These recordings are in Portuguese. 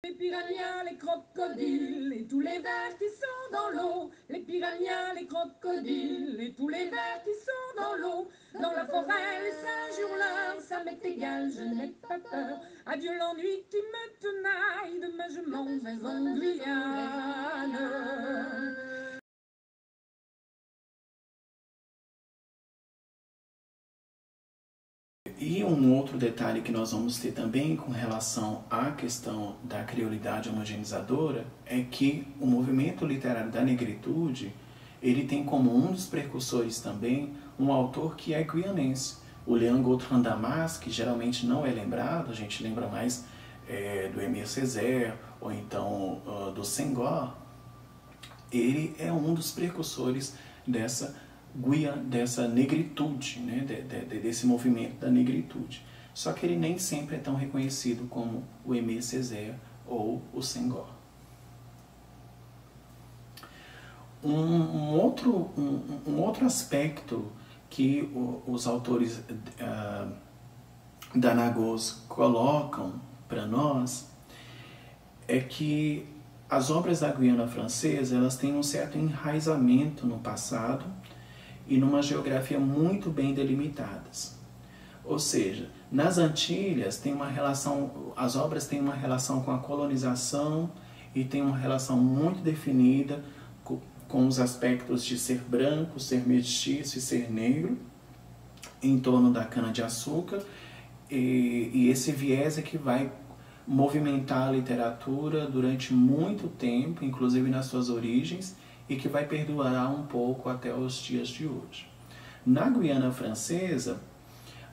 Les piranhas, les crocodiles et tous les vers qui sont dans l'eau. Les piranhas, les crocodiles et tous les vers qui sont dans l'eau. Dans la forêt, les singes hurleurs, ça m'est égal, je n'ai pas peur. Adieu l'ennui qui me tenaille, demain je m'en vais en Guyane. E um outro detalhe que nós vamos ter também com relação à questão da criolidade homogeneizadora é que o movimento literário da negritude, ele tem como um dos precursores também um autor que é guianense, o Léon Gontran Damas, que geralmente não é lembrado, a gente lembra mais do Aimé Césaire ou então do Senghor. Ele é um dos precursores dessa negritude, né? Desse movimento da negritude. Só que ele nem sempre é tão reconhecido como o Aimé Césaire ou o Senghor. Um outro aspecto que os autores da Nagôs colocam para nós é que as obras da Guiana Francesa elas têm um certo enraizamento no passado e numa geografia muito bem delimitadas. Ou seja, nas Antilhas tem uma relação, as obras têm uma relação com a colonização e tem uma relação muito definida com os aspectos de ser branco, ser mestiço e ser negro em torno da cana-de-açúcar, e esse viés é que vai movimentar a literatura durante muito tempo, inclusive nas suas origens, e que vai perdurar um pouco até os dias de hoje. Na Guiana Francesa,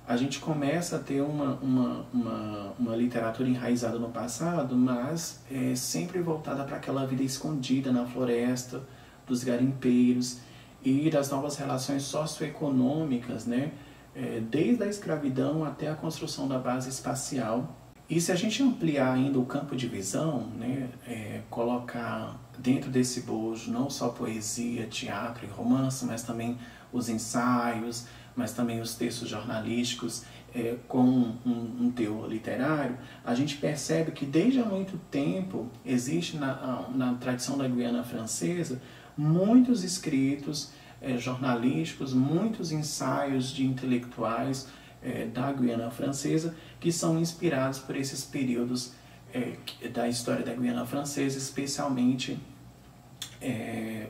a gente começa a ter uma literatura enraizada no passado, mas sempre voltada para aquela vida escondida na floresta, dos garimpeiros e das novas relações socioeconômicas, né? Desde a escravidão até a construção da base espacial. E se a gente ampliar ainda o campo de visão, né, colocar dentro desse bojo não só poesia, teatro e romance, mas também os ensaios, mas também os textos jornalísticos com um teor literário, a gente percebe que desde há muito tempo existe na tradição da Guiana Francesa muitos escritos jornalísticos, muitos ensaios de intelectuais da Guiana Francesa que são inspirados por esses períodos da história da Guiana Francesa, especialmente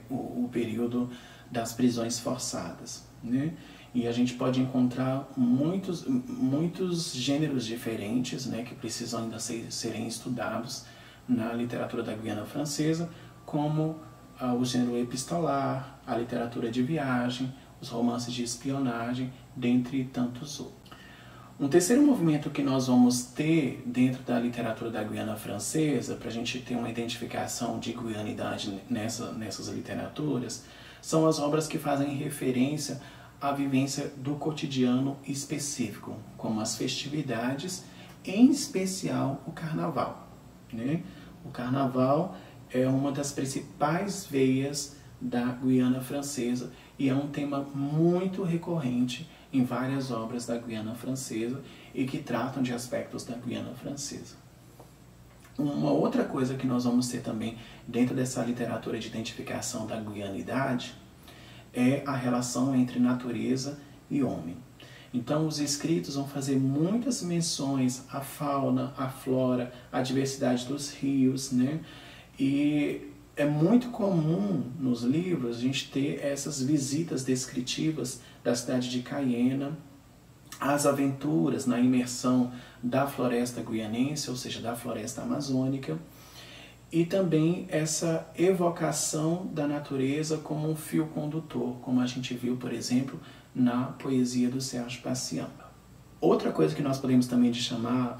o período das prisões forçadas, né? E a gente pode encontrar muitos gêneros diferentes, né, que precisam ainda serem estudados na literatura da Guiana Francesa, como o gênero epistolar, a literatura de viagem, os romances de espionagem, dentre tantos outros. Um terceiro movimento que nós vamos ter dentro da literatura da Guiana Francesa, para a gente ter uma identificação de guianidade nessas literaturas, são as obras que fazem referência à vivência do cotidiano específico, como as festividades, em especial o carnaval, né? O carnaval é uma das principais veias da Guiana Francesa e é um tema muito recorrente em várias obras da Guiana Francesa e que tratam de aspectos da Guiana Francesa. Uma outra coisa que nós vamos ter também dentro dessa literatura de identificação da guianidade é a relação entre natureza e homem. Então os escritos vão fazer muitas menções à fauna, à flora, à diversidade dos rios, né? E é muito comum nos livros a gente ter essas visitas descritivas da cidade de Cayena, as aventuras na imersão da floresta guianense, ou seja, da floresta amazônica, e também essa evocação da natureza como um fio condutor, como a gente viu, por exemplo, na poesia do Serge Pacian. Outra coisa que nós podemos também chamar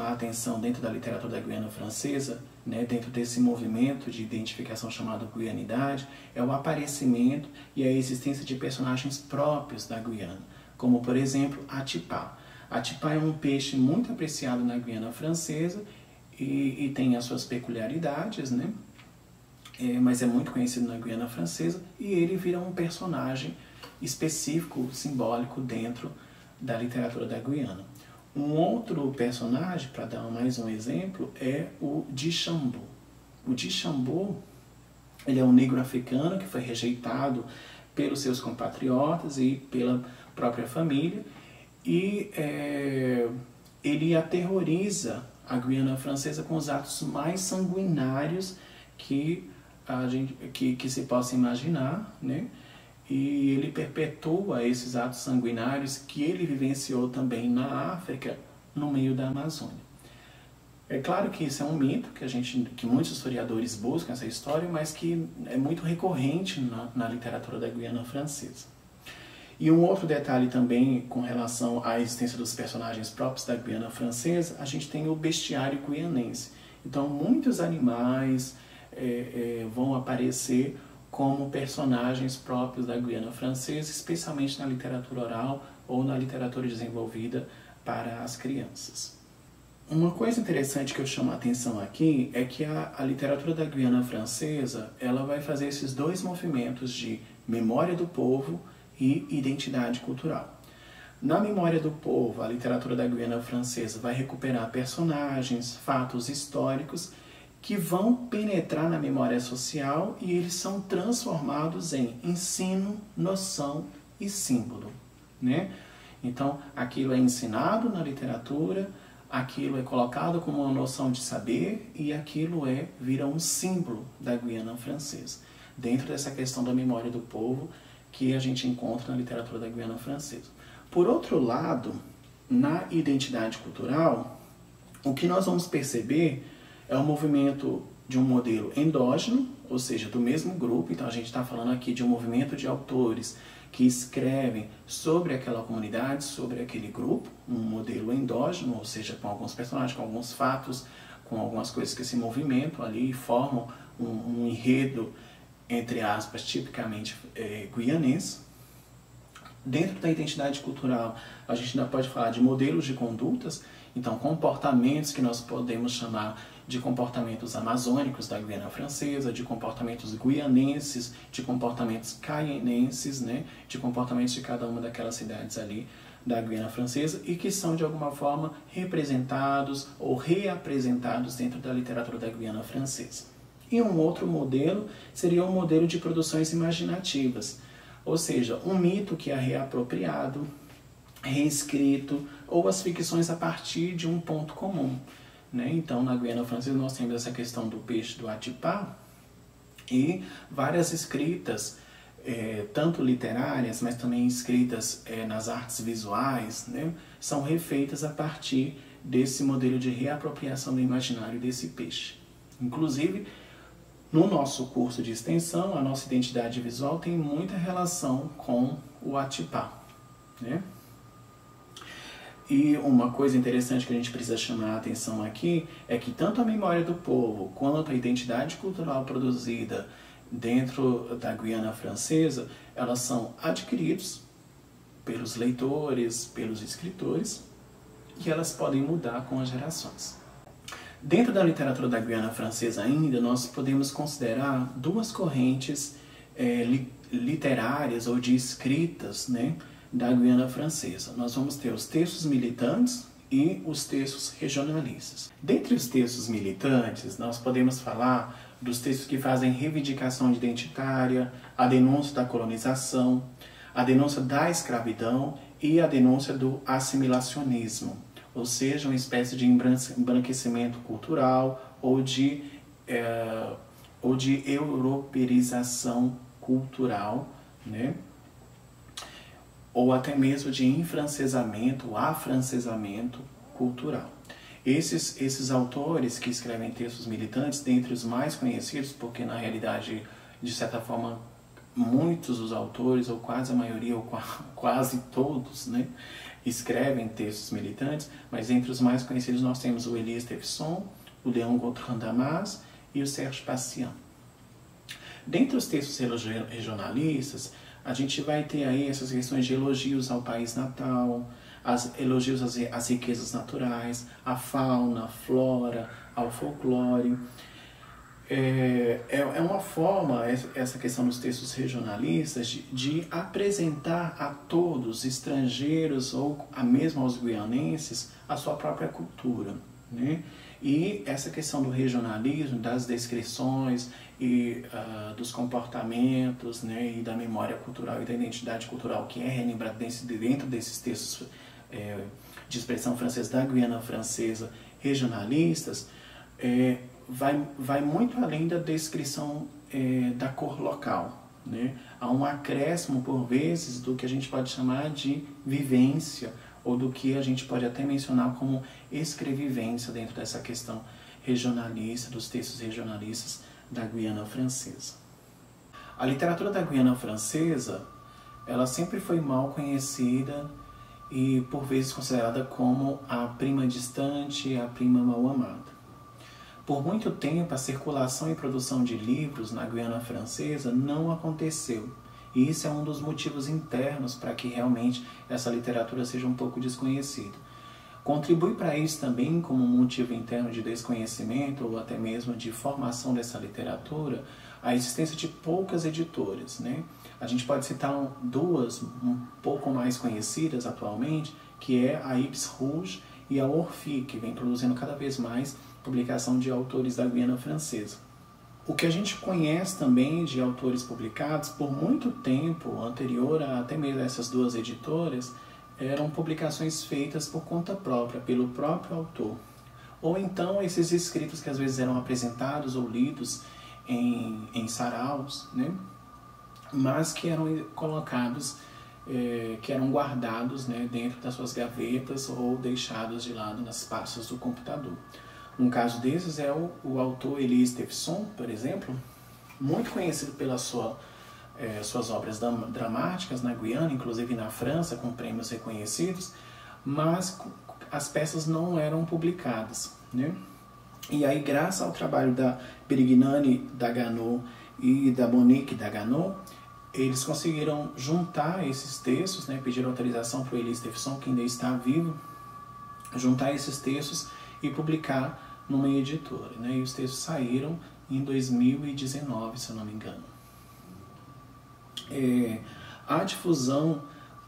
a atenção dentro da literatura da Guiana Francesa, né, dentro desse movimento de identificação chamado guianidade, é o aparecimento e a existência de personagens próprios da Guiana, como por exemplo a tipá. A tipá é um peixe muito apreciado na Guiana Francesa e tem as suas peculiaridades, né? Mas é muito conhecido na Guiana Francesa e ele vira um personagem específico, simbólico dentro da literatura da Guiana. Um outro personagem, para dar mais um exemplo, é o Dichambeau. O Dichambeau, ele é um negro africano que foi rejeitado pelos seus compatriotas e pela própria família, e ele aterroriza a Guiana Francesa com os atos mais sanguinários que se possa imaginar, né? E ele perpetua esses atos sanguinários que ele vivenciou também na África, no meio da Amazônia. É claro que isso é um mito, que muitos historiadores buscam essa história, mas que é muito recorrente na literatura da Guiana Francesa. E um outro detalhe também com relação à existência dos personagens próprios da Guiana Francesa, a gente tem o bestiário guianense. Então muitos animais vão aparecer como personagens próprios da Guiana Francesa, especialmente na literatura oral ou na literatura desenvolvida para as crianças. Uma coisa interessante que eu chamo a atenção aqui é que a literatura da Guiana Francesa, ela vai fazer esses dois movimentos de memória do povo e identidade cultural. Na memória do povo, a literatura da Guiana Francesa vai recuperar personagens, fatos históricos que vão penetrar na memória social e eles são transformados em ensino, noção e símbolo, né? Então, aquilo é ensinado na literatura, aquilo é colocado como uma noção de saber e aquilo vira um símbolo da Guiana Francesa, dentro dessa questão da memória do povo que a gente encontra na literatura da Guiana Francesa. Por outro lado, na identidade cultural, o que nós vamos perceber é o movimento de um modelo endógeno, ou seja, do mesmo grupo. Então a gente está falando aqui de um movimento de autores que escrevem sobre aquela comunidade, sobre aquele grupo, um modelo endógeno, ou seja, com alguns personagens, com alguns fatos, com algumas coisas que se movimentam ali e formam um enredo, entre aspas, tipicamente guianense. Dentro da identidade cultural, a gente ainda pode falar de modelos de condutas, então comportamentos que nós podemos chamar de comportamentos amazônicos da Guiana Francesa, de comportamentos guianenses, de comportamentos caienenses, né, de comportamentos de cada uma daquelas cidades ali da Guiana Francesa e que são de alguma forma representados ou reapresentados dentro da literatura da Guiana Francesa. E um outro modelo seria um modelo de produções imaginativas, ou seja, um mito que é reapropriado, reescrito, ou as ficções a partir de um ponto comum. Né? Então, na Guiana Francesa nós temos essa questão do peixe do Atipá e várias escritas, tanto literárias, mas também escritas nas artes visuais, né? São refeitas a partir desse modelo de reapropriação do imaginário desse peixe. Inclusive, no nosso curso de extensão, a nossa identidade visual tem muita relação com o Atipá, né? E uma coisa interessante que a gente precisa chamar a atenção aqui é que tanto a memória do povo quanto a identidade cultural produzida dentro da Guiana Francesa, elas são adquiridos pelos leitores, pelos escritores, e elas podem mudar com as gerações. Dentro da literatura da Guiana Francesa ainda, nós podemos considerar duas correntes literárias ou de escritas, né, da Guiana Francesa. Nós vamos ter os textos militantes e os textos regionalistas. Dentre os textos militantes, nós podemos falar dos textos que fazem reivindicação identitária, a denúncia da colonização, a denúncia da escravidão e a denúncia do assimilacionismo, ou seja, uma espécie de embranquecimento cultural ou de europeização cultural, né? Ou até mesmo de enfrancesamento, afrancesamento cultural. Esses autores que escrevem textos militantes, dentre os mais conhecidos, porque na realidade, de certa forma, muitos dos autores, ou quase a maioria, ou quase todos, né, escrevem textos militantes, mas entre os mais conhecidos nós temos o Elias Tefson, o Léon Gontran Damas e o Serge Pacian. Dentre os textos regionalistas, a gente vai ter aí essas questões de elogios ao país natal, elogios às riquezas naturais, à fauna, à flora, ao folclore. é uma forma, essa questão dos textos regionalistas, de apresentar a todos, estrangeiros ou mesmo aos guianenses, a sua própria cultura, né? E essa questão do regionalismo, das descrições e dos comportamentos, né, e da memória cultural e da identidade cultural que é relembrada dentro desses textos de expressão francesa da Guiana Francesa regionalistas, vai muito além da descrição da cor local, né? Há um acréscimo, por vezes, do que a gente pode chamar de vivência, ou do que a gente pode até mencionar como escrevivência dentro dessa questão regionalista, dos textos regionalistas da Guiana Francesa. A literatura da Guiana Francesa, ela sempre foi mal conhecida e por vezes considerada como a prima distante, a prima mal amada. Por muito tempo, a circulação e produção de livros na Guiana Francesa não aconteceu. E isso é um dos motivos internos para que realmente essa literatura seja um pouco desconhecida. Contribui para isso também, como um motivo interno de desconhecimento ou até mesmo de formação dessa literatura, a existência de poucas editoras, né? A gente pode citar duas um pouco mais conhecidas atualmente, que é a Ips Rouge e a Orphée, que vem produzindo cada vez mais publicação de autores da Guiana Francesa. O que a gente conhece também de autores publicados por muito tempo, anterior a até mesmo essas duas editoras, eram publicações feitas por conta própria, pelo próprio autor. Ou então esses escritos que às vezes eram apresentados ou lidos em saraus, né? Mas que eram colocados, que eram guardados, né, dentro das suas gavetas ou deixados de lado nas pastas do computador. Um caso desses é o autor Élie Stevenson, por exemplo, muito conhecido pelas suas obras dramáticas na Guiana, inclusive na França, com prêmios reconhecidos, mas as peças não eram publicadas, né? E aí, graças ao trabalho da Birignani Daganot e da Monique Daganot, eles conseguiram juntar esses textos, né, pediram autorização para o Élie Stevenson, que ainda está vivo, juntar esses textos e publicar numa editora, né? E os textos saíram em 2019, se eu não me engano. A difusão,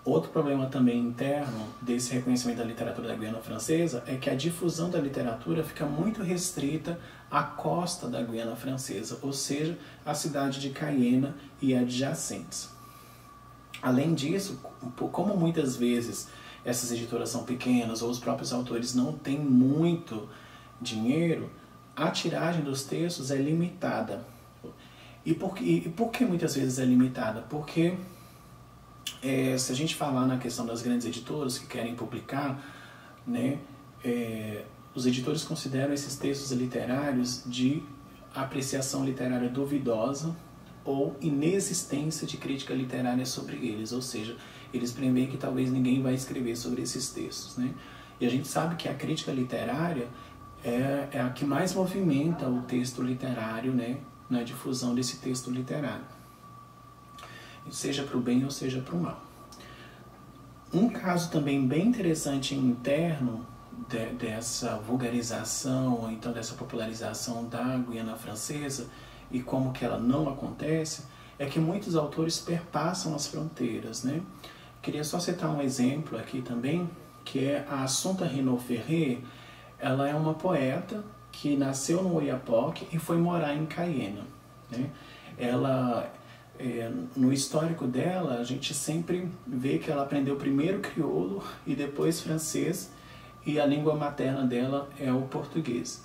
outro problema também interno desse reconhecimento da literatura da Guiana Francesa é que a difusão da literatura fica muito restrita à costa da Guiana Francesa, ou seja, à cidade de Cayena e adjacentes. Além disso, como muitas vezes essas editoras são pequenas ou os próprios autores não têm muito dinheiro, a tiragem dos textos é limitada. E por que muitas vezes é limitada? Porque se a gente falar na questão das grandes editoras que querem publicar, né, os editores consideram esses textos literários de apreciação literária duvidosa ou inexistência de crítica literária sobre eles, ou seja, eles preveem que talvez ninguém vai escrever sobre esses textos, né? E a gente sabe que a crítica literária é a que mais movimenta o texto literário, né, na difusão desse texto literário, seja para o bem ou seja para o mal. Um caso também bem interessante interno dessa vulgarização, ou então dessa popularização da Guiana Francesa, e como que ela não acontece, é que muitos autores perpassam as fronteiras, né? Queria só citar um exemplo aqui também, que é a Assunta Renaud-Ferré. Ela é uma poeta que nasceu no Oiapoque e foi morar em Cayena, né? Ela, no histórico dela, a gente sempre vê que ela aprendeu primeiro crioulo e depois francês, e a língua materna dela é o português.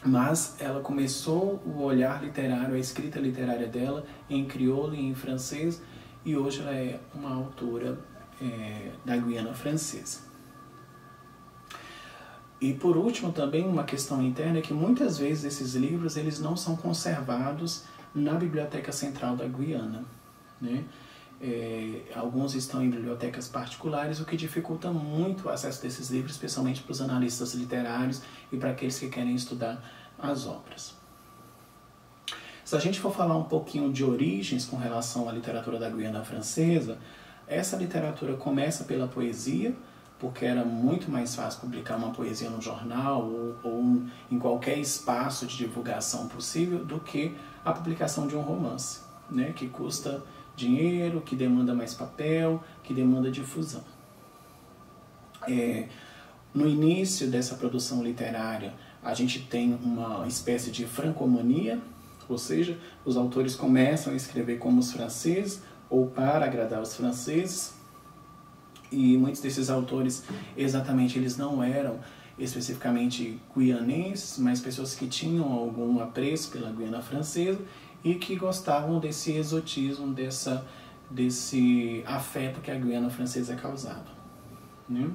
Mas ela começou o olhar literário, a escrita literária dela em crioulo e em francês, e hoje ela é uma autora da Guiana Francesa. E por último também uma questão interna é que muitas vezes esses livros eles não são conservados na Biblioteca Central da Guiana, né? Alguns estão em bibliotecas particulares, o que dificulta muito o acesso desses livros, especialmente para os analistas literários e para aqueles que querem estudar as obras. Se a gente for falar um pouquinho de origens com relação à literatura da Guiana Francesa, essa literatura começa pela poesia, porque era muito mais fácil publicar uma poesia no jornal ou em qualquer espaço de divulgação possível do que a publicação de um romance, né? Que custa dinheiro, que demanda mais papel, que demanda difusão. No início dessa produção literária, a gente tem uma espécie de francomania, ou seja, os autores começam a escrever como os franceses ou para agradar os franceses, e muitos desses autores, exatamente, eles não eram especificamente guianenses, mas pessoas que tinham algum apreço pela Guiana Francesa e que gostavam desse exotismo, desse afeto que a Guiana Francesa causava, né?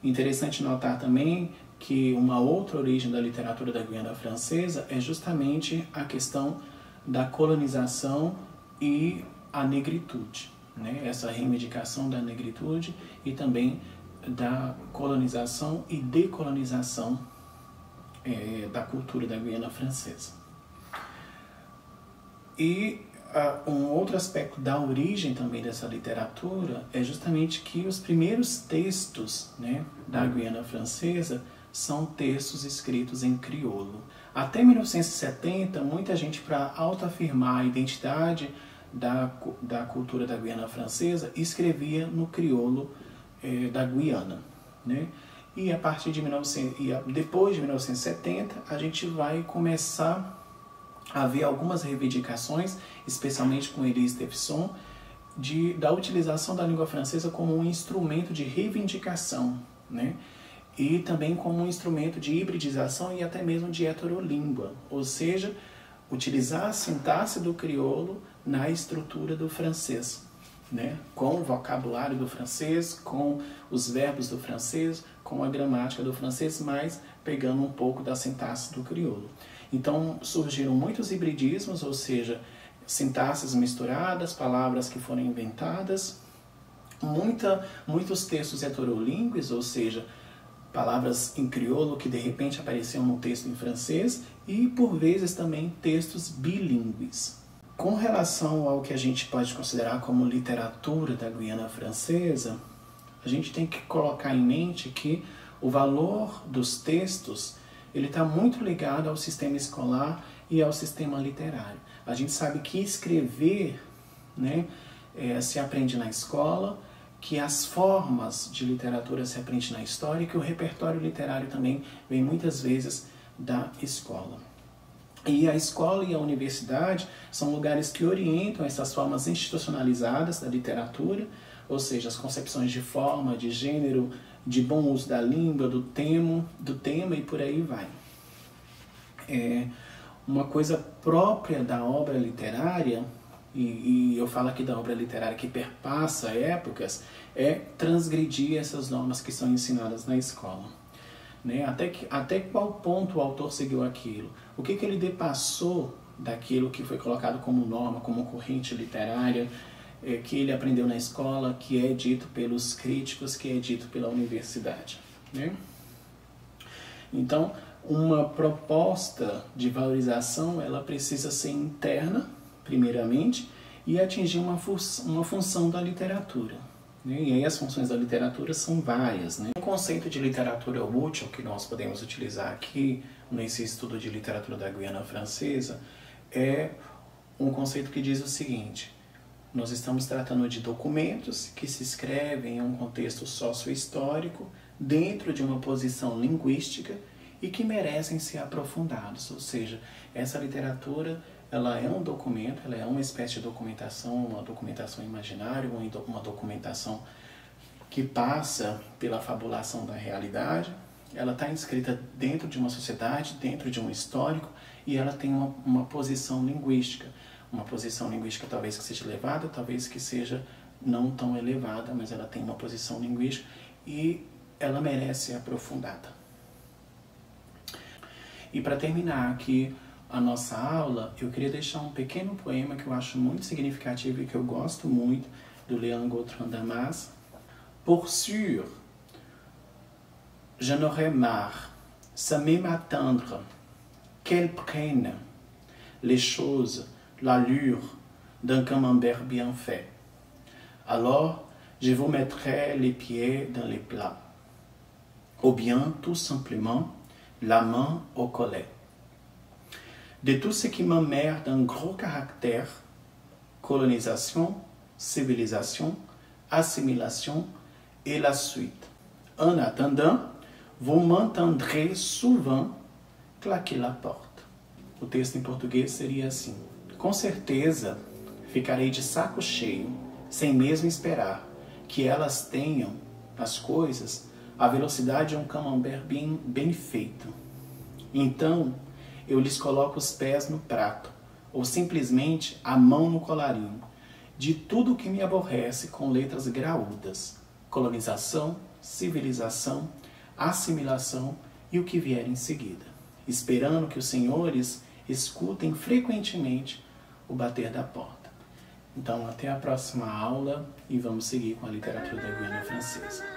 Interessante notar também que uma outra origem da literatura da Guiana Francesa é justamente a questão da colonização e a negritude, né? Essa reivindicação da negritude e também da colonização e decolonização da cultura da Guiana Francesa. E um outro aspecto da origem também dessa literatura é justamente que os primeiros textos, né, da Guiana Francesa são textos escritos em crioulo. Até 1970, muita gente, para autoafirmar a identidade da cultura da Guiana Francesa, escrevia no crioulo da Guiana, né? E a partir de depois de 1970, a gente vai começar a ver algumas reivindicações, especialmente com Elie Stephenson, da utilização da língua francesa como um instrumento de reivindicação, né? E também como um instrumento de hibridização e até mesmo de heterolíngua, ou seja, utilizar a sintaxe do crioulo na estrutura do francês, né? Com o vocabulário do francês, com os verbos do francês, com a gramática do francês, mas pegando um pouco da sintaxe do crioulo. Então surgiram muitos hibridismos, ou seja, sintaxes misturadas, palavras que foram inventadas, muitos textos heterolíngues, ou seja, palavras em crioulo que de repente apareciam no texto em francês, e por vezes também textos bilíngues. Com relação ao que a gente pode considerar como literatura da Guiana Francesa, a gente tem que colocar em mente que o valor dos textos ele está muito ligado ao sistema escolar e ao sistema literário. A gente sabe que escrever, né, se aprende na escola, que as formas de literatura se aprende na história e que o repertório literário também vem muitas vezes da escola. E a escola e a universidade são lugares que orientam essas formas institucionalizadas da literatura, ou seja, as concepções de forma, de gênero, de bom uso da língua, do tema e por aí vai. Uma coisa própria da obra literária, e eu falo aqui da obra literária que perpassa épocas, é transgredir essas normas que são ensinadas na escola. Né? Até qual ponto o autor seguiu aquilo? O que ele depassou daquilo que foi colocado como norma, como corrente literária, que ele aprendeu na escola, que é dito pelos críticos, que é dito pela universidade. Né? Então, uma proposta de valorização, ela precisa ser interna, primeiramente, e atingir uma função da literatura. Né? E aí as funções da literatura são várias. Né? O conceito de literatura útil que nós podemos utilizar aqui nesse estudo de literatura da Guiana Francesa é um conceito que diz o seguinte: nós estamos tratando de documentos que se escrevem em um contexto sócio-histórico dentro de uma posição linguística e que merecem ser aprofundados. Ou seja, essa literatura ela é um documento, ela é uma espécie de documentação, uma documentação imaginária, uma documentação que passa pela fabulação da realidade. Ela está inscrita dentro de uma sociedade, dentro de um histórico, e ela tem uma posição linguística. Uma posição linguística talvez que seja elevada, talvez que seja não tão elevada, mas ela tem uma posição linguística e ela merece ser aprofundada. E para terminar aqui a nossa aula, eu queria deixar um pequeno poema que eu acho muito significativo e que eu gosto muito, do Léon Gautran Damas. Pour sûr, je n'aurais marre, sans même attendre qu'elle prenne les choses, l'allure d'un camembert bien fait. Alors, Je vous mettrai les pieds dans les plats. Ou bien, tout simplement, la main au collet. De tout ce qui m'emmerde d'un gros caractère, colonisation, civilisation, assimilation et la suite. En attendant, vous m'entendrez souvent claquer la porta. O texto em português seria assim: com certeza ficarei de saco cheio, sem mesmo esperar que elas tenham as coisas a velocidade de um camembert bem feito. Então, eu lhes coloco os pés no prato, ou simplesmente a mão no colarinho, de tudo o que me aborrece com letras graúdas: colonização, civilização, assimilação e o que vier em seguida, esperando que os senhores escutem frequentemente o bater da porta. Então, até a próxima aula e vamos seguir com a literatura da Guiana Francesa.